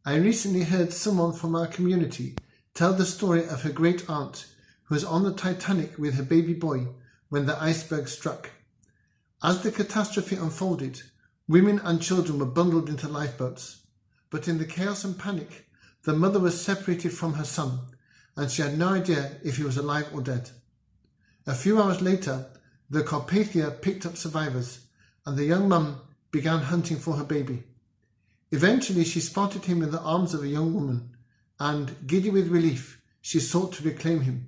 I recently heard someone from our community tell the story of her great aunt who was on the Titanic with her baby boy when the iceberg struck. As the catastrophe unfolded, women and children were bundled into lifeboats, but in the chaos and panic, the mother was separated from her son, and she had no idea if he was alive or dead. A few hours later, the Carpathia picked up survivors, and the young mum began hunting for her baby. Eventually, she spotted him in the arms of a young woman, and, giddy with relief, she sought to reclaim him.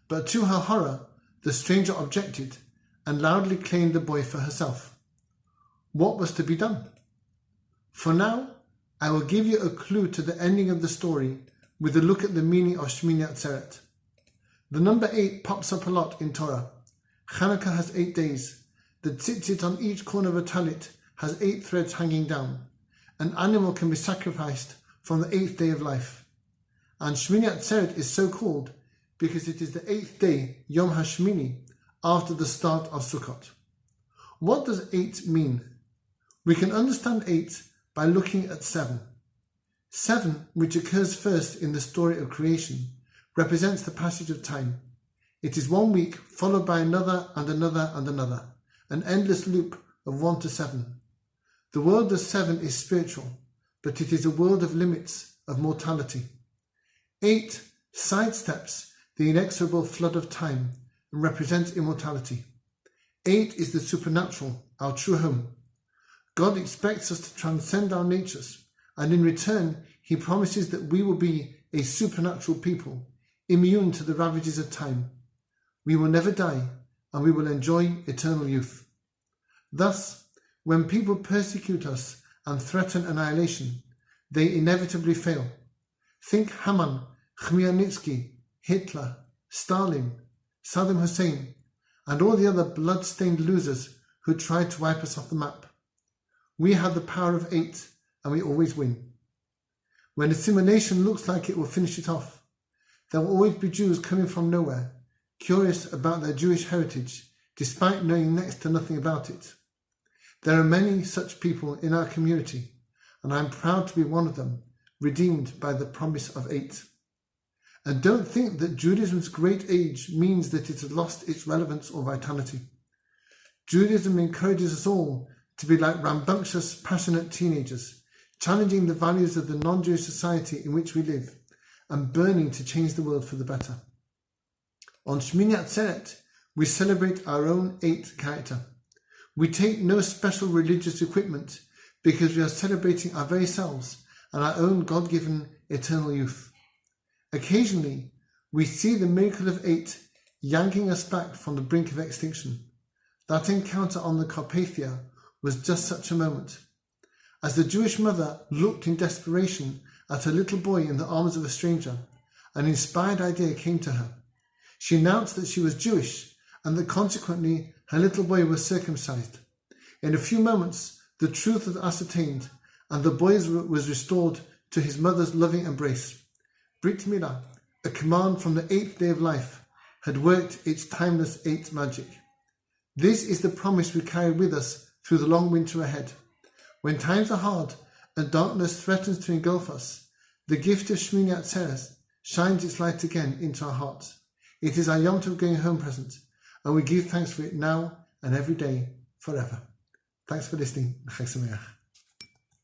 But to her horror, the stranger objected and loudly claimed the boy for herself. What was to be done? For now, I will give you a clue to the ending of the story with a look at the meaning of Shmini Atseret. The number 8 pops up a lot in Torah. Hanukkah has 8 days. The tzitzit on each corner of a talit has 8 threads hanging down. An animal can be sacrificed from the 8th day of life. And Shmini Atseret is so called because it is the 8th day, Yom HaShmini, after the start of Sukkot. What does 8 mean? We can understand 8 by looking at 7. 7, which occurs first in the story of creation, represents the passage of time. It is 1 week followed by another and another and another, an endless loop of 1 to 7. The world of 7 is spiritual, but it is a world of limits, of mortality. 8 sidesteps the inexorable flood of time and represents immortality. 8 is the supernatural, our true home. God expects us to transcend our natures, and in return, He promises that we will be a supernatural people, immune to the ravages of time. We will never die, and we will enjoy eternal youth. Thus, when people persecute us and threaten annihilation, they inevitably fail. Think Haman, Khmelnytsky, Hitler, Stalin, Saddam Hussein, and all the other blood-stained losers who tried to wipe us off the map. We have the power of 8, and we always win. When assimilation looks like it will finish it off, there will always be Jews coming from nowhere, curious about their Jewish heritage, despite knowing next to nothing about it. There are many such people in our community, and I am proud to be one of them, redeemed by the promise of 8. And don't think that Judaism's great age means that it has lost its relevance or vitality. Judaism encourages us all to be like rambunctious, passionate teenagers, challenging the values of the non-Jewish society in which we live, and burning to change the world for the better. On Shmini Atseret, we celebrate our own 8 character. We take no special religious equipment because we are celebrating our very selves and our own God-given eternal youth. Occasionally, we see the miracle of 8 yanking us back from the brink of extinction. That encounter on the Carpathia was just such a moment. As the Jewish mother looked in desperation at her little boy in the arms of a stranger, an inspired idea came to her. She announced that she was Jewish and that consequently her little boy was circumcised. In a few moments, the truth was ascertained and the boy was restored to his mother's loving embrace. Brit Milah, a command from the 8th day of life, had worked its timeless 8 magic. This is the promise we carry with us through the long winter ahead. When times are hard and darkness threatens to engulf us, the gift of Shmini Atseret shines its light again into our hearts. It is our Yom Tov going home present, and we give thanks for it now and every day, forever. Thanks for listening. Chag Sameach.